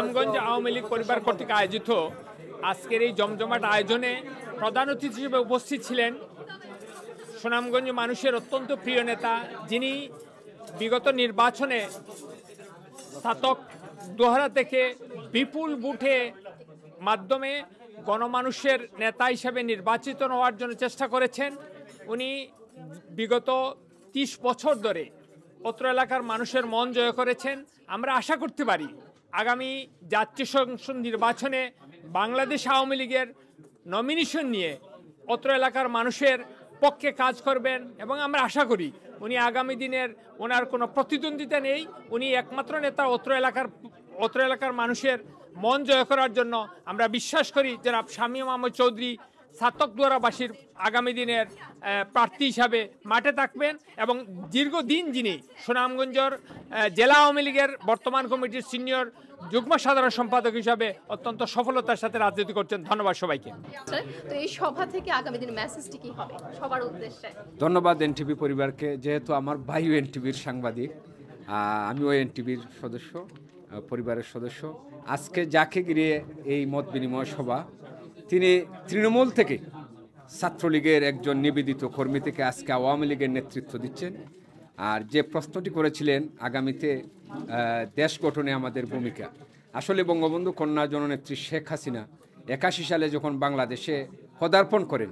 সুনামগঞ্জ আওয়ামী লীগ পরিবার কর্তৃক আয়োজিত আজকের এই জমজমাট আয়োজনে প্রধান অতিথি হিসেবে উপস্থিত ছিলেন সুনামগঞ্জ মানুষের অত্যন্ত প্রিয় নেতা, যিনি বিগত নির্বাচনে স্নাতক দোহারা থেকে বিপুল ভোটে মাধ্যমে গণমানুষের নেতা হিসেবে নির্বাচিত হওয়ার জন্য চেষ্টা করেছেন। উনি বিগত 30 বছর ধরে অত্র এলাকার মানুষের মন জয় করেছেন। আমরা আশা করতে পারি আগামী জাতীয় সংসদ নির্বাচনে বাংলাদেশ আওয়ামী লীগের নমিনেশন নিয়ে অত্র এলাকার মানুষের পক্ষে কাজ করবেন এবং আমরা আশা করি উনি আগামী দিনের ওনার কোনো প্রতিদ্বন্দ্বিতা নেই, উনি একমাত্র নেতা অত্র এলাকার মানুষের মন জয় করার জন্য। আমরা বিশ্বাস করি জনাব শামীম আহমদ চৌধুরী ছাতকদুয়ারাবাসীর আগামী দিনের প্রার্থী হিসাবে মাঠে থাকবেন এবং দীর্ঘদিন যিনি সুনামগঞ্জের জেলা আওয়ামী লীগের বর্তমান কমিটির সিনিয়র যুগ্ম সাধারণ সম্পাদক হিসাবে অত্যন্ত সফলতার সাথে রাজনীতি করছেন। ধন্যবাদ সবাইকে। তো এই সভা থেকে আগামী দিনের মেসেজটি কি হবে সবার উদ্দেশ্যে? ধন্যবাদ এনটিভি পরিবারকে, যেহেতু আমার ভাইও এনটিভির সাংবাদিক, আমিও এনটিভির সদস্য, পরিবারের সদস্য। আজকে যাকে ঘিরে এই মত বিনিময় সভা, তিনি তৃণমূল থেকে ছাত্রলীগের একজন নিবেদিত কর্মী থেকে আজকে আওয়ামী লীগের নেতৃত্ব দিচ্ছেন। আর যে প্রশ্নটি করেছিলেন আগামীতে দেশ গঠনে আমাদের ভূমিকা, আসলে বঙ্গবন্ধু কন্যা জননেত্রী শেখ হাসিনা 81 সালে যখন বাংলাদেশে পদার্পণ করেন,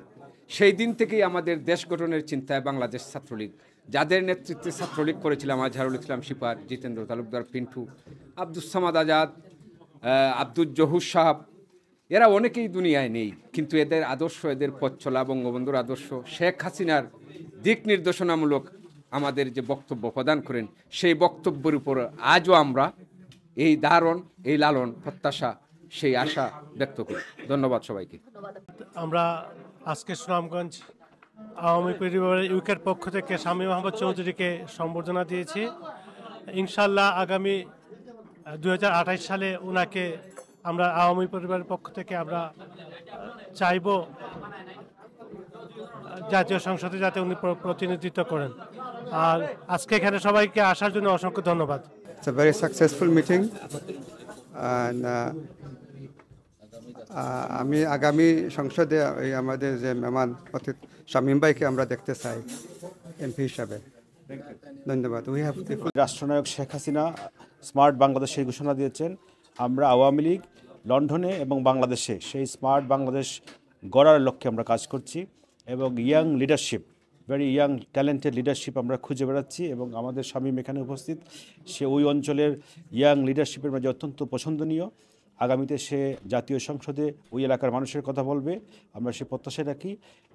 সেই দিন থেকেই আমাদের দেশ গঠনের চিন্তায় বাংলাদেশ ছাত্রলীগ, যাদের নেতৃত্বে ছাত্রলীগ করেছিলাম আজহারুল ইসলাম শিপার, জিতেন্দ্র তালুকদার পিন্টু, আব্দুস সামাদ আজাদ, আব্দুল জহুর সাহাব, এরা অনেকেই দুনিয়ায় নেই, কিন্তু এদের আদর্শ, এদের পথ চলা বঙ্গবন্ধুর আদর্শ, শেখ হাসিনার দিক নির্দেশনামূলক আমাদের যে বক্তব্য প্রদান করেন, সেই বক্তব্যের উপর আজও আমরা এই ধারণ, এই লালন, প্রত্যাশা, সেই আশা ব্যক্ত করি। ধন্যবাদ সবাইকে। আমরা আজকে সুনামগঞ্জ আওয়ামী পরিবারের ইউকের পক্ষ থেকে শামীম আহমদ চৌধুরীকে সম্বর্ধনা দিয়েছি। ইনশাল্লাহ আগামী 2028 সালে ওনাকে আমরা আওয়ামী পরিবারের পক্ষ থেকে আমরা চাইব জাতীয় সংসদে যাতে উনি প্রতিনিধিত্ব করেন। আর আজকে এখানে সবাইকে আসার জন্য অসংখ্য ধন্যবাদ। It's a very successful meeting and আমি আগামী সংসদে আমাদের যে মেহমান অতিথি শামীম ভাইকে আমরা দেখতে চাই এমপি হিসাবে। ধন্যবাদ। রাষ্ট্রনায়ক শেখ হাসিনা স্মার্ট বাংলাদেশের ঘোষণা দিয়েছেন। আমরা আওয়ামী লীগ লন্ডনে এবং বাংলাদেশে সেই স্মার্ট বাংলাদেশ গড়ার লক্ষ্যে আমরা কাজ করছি এবং young leadership, very young talented leadership আমরা খুঁজে বেড়াচ্ছি এবং আমাদের শামীম এখানে উপস্থিত, সে ওই অঞ্চলের ইয়াং লিডারশিপের মাঝে অত্যন্ত পছন্দনীয়। আগামীতে সে জাতীয় সংসদে ওই এলাকার মানুষের কথা বলবে, আমরা সে প্রত্যাশা রাখি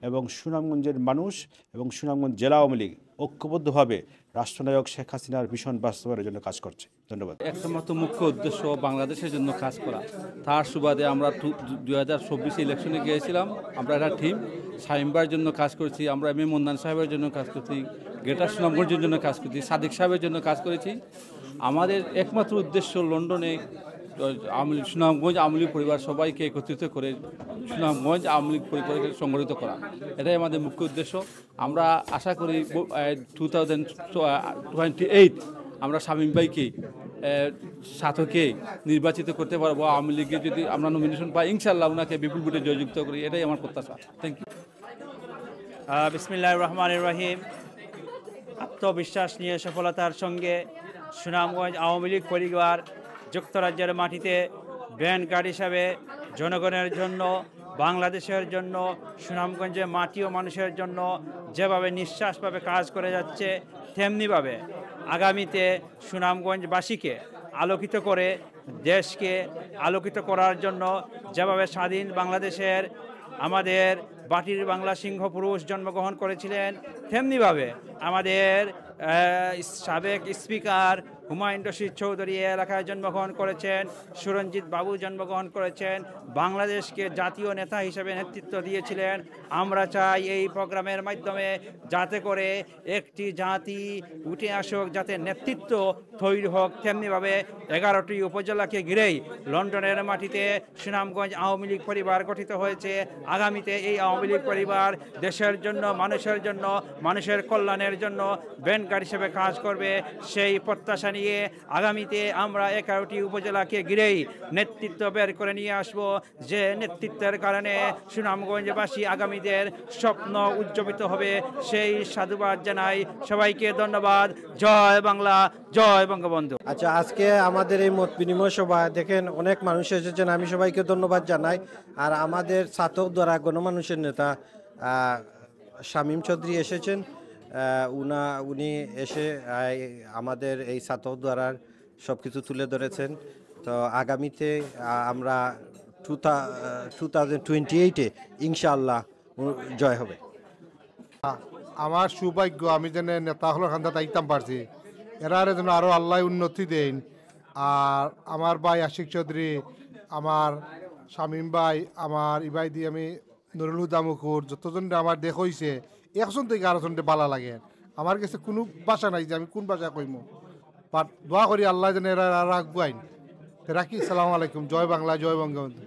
এবং সুনামগঞ্জের মানুষ এবং সুনামগঞ্জ জেলা আওয়ামী লীগ ঐক্যবদ্ধভাবে রাষ্ট্রনায়ক শেখ হাসিনার ভীষণ বাস্তবায়নের জন্য কাজ করছে। ধন্যবাদ। একমাত্র মুখ্য উদ্দেশ্য বাংলাদেশের জন্য কাজ করা। তার সুবাদে আমরা 2024 ইলেকশনে গিয়েছিলাম, আমরা একটা টিম শামীমের জন্য কাজ করছি, আমরা এম এ মন্দান সাহেবের জন্য কাজ করছি, গ্রেটার সুনামগঞ্জের জন্য কাজ করছি, সাদিক সাহেবের জন্য কাজ করেছি। আমাদের একমাত্র উদ্দেশ্য লন্ডনে সুনামগঞ্জ আওয়ামী লীগ পরিবার সবাইকে একত্রিত করে সুনামগঞ্জ আওয়ামী লীগ পরিবারকে সংগঠিত করা, এটাই আমাদের মুখ্য উদ্দেশ্য। আমরা আশা করি 2028 আমরা শামীম ভাইকে সাথকে নির্বাচিত করতে পারবো। আওয়ামী লীগে যদি আমরা নমিনেশন পাই, ইনশাল্লাহ ওনাকে বিপুল ভোটে জয়যুক্ত করি, এটাই আমার প্রত্যাশা। Thank you. বিসমিল্লাহির রহমানির রহিম। আত্মবিশ্বাস নিয়ে সফলতার সঙ্গে সুনামগঞ্জ আওয়ামী লীগ পরিবার যুক্তরাজ্যের মাটিতে ব্যান্ড গার্ড হিসাবে জনগণের জন্য, বাংলাদেশের জন্য, সুনামগঞ্জের মাটি ও মানুষের জন্য যেভাবে নিঃশ্বাসভাবে কাজ করে যাচ্ছে, তেমনিভাবে আগামীতে সুনামগঞ্জবাসীকে আলোকিত করে দেশকে আলোকিত করার জন্য যেভাবে স্বাধীন বাংলাদেশের আমাদের বাটির বাংলা সিংহ পুরুষ জন্মগ্রহণ করেছিলেন, তেমনিভাবে আমাদের সাবেক স্পিকার হুমায়ুন রশিদ চৌধুরী এলাকায় জন্মগ্রহণ করেছেন, সুরঞ্জিত বাবু জন্মগ্রহণ করেছেন, বাংলাদেশকে জাতীয় নেতা হিসেবে নেতৃত্ব দিয়েছিলেন। আমরা চাই এই প্রোগ্রামের মাধ্যমে যাতে করে একটি জাতি উঠে আসুক, যাতে নেতৃত্ব তৈরি হোক, তেমনিভাবে 11টি উপজেলাকে ঘিরেই লন্ডনের মাটিতে সুনামগঞ্জ আওয়ামী লীগ পরিবার গঠিত হয়েছে। আগামীতে এই আওয়ামী লীগ পরিবার দেশের জন্য, মানুষের জন্য, মানুষের কল্যাণের জন্য ব্যান্ড গার্ড হিসেবে কাজ করবে, সেই প্রত্যাশা নিয়ে জানিয়ে আগামীতে আমরা 11টি উপজেলাকে ঘিরেই নেতৃত্ব বের করে নিয়ে আসব, যে নেতৃত্বের কারণে সুনামগঞ্জবাসী আগামীদের স্বপ্ন উজ্জীবিত হবে। সেই সাধুবাদ জানাই। সবাইকে ধন্যবাদ। জয় বাংলা, জয় বঙ্গবন্ধু। আচ্ছা, আজকে আমাদের এই মত বিনিময় সভা দেখেন অনেক মানুষ এসেছেন, আমি সবাইকে ধন্যবাদ জানাই। আর আমাদের ছাত্র দ্বারা গণমানুষের নেতা শামীম চৌধুরী এসেছেন। উনি এসে আমাদের এই ছাত্র দ্বারার সব কিছু তুলে ধরেছেন। তো আগামীতে আমরা 2028-এ ইনশাআল্লাহ জয় হবে। আমার সৌভাগ্য আমি যেন নেতা হল খান্দা তাইতাম পারছি, এরারে যেন আরও আল্লাহ উন্নতি দেন। আর আমার ভাই আশিক চৌধুরী, আমার শামীম ভাই, আমার ইবাই দিয়ে আমি নুরুল হুদা মুকুর, যতজন আমার দেখ হয়েছে একজন থেকে আরেকজনটা ভালো লাগে। আমার কাছে কোনো ভাষা নাই যে আমি কোন ভাষা কইম, বাট দোয়া করি আল্লাহ যেন এরা রাখবো আইন। রাখি। আসসালামু আলাইকুম। জয় বাংলা, জয় বঙ্গবন্ধু।